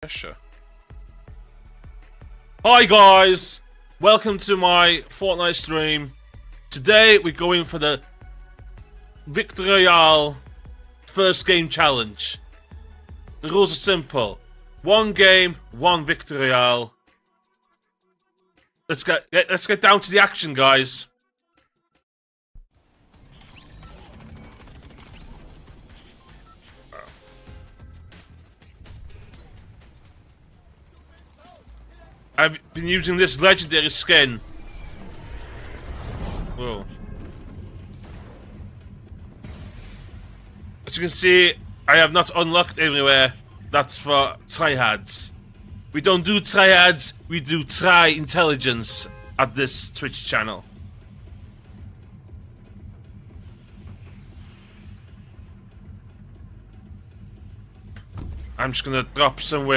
Pressure. Hi guys, welcome to my Fortnite stream. Today we're going for the Victory Royale first game challenge. The rules are simple: one game, one Victory Royale. Let's get down to the action, guys. I've been using this legendary skin. Whoa. As you can see, I have not unlocked everywhere. That's for tryhards. We don't do tryhards, we do try intelligence at this Twitch channel. I'm just gonna drop somewhere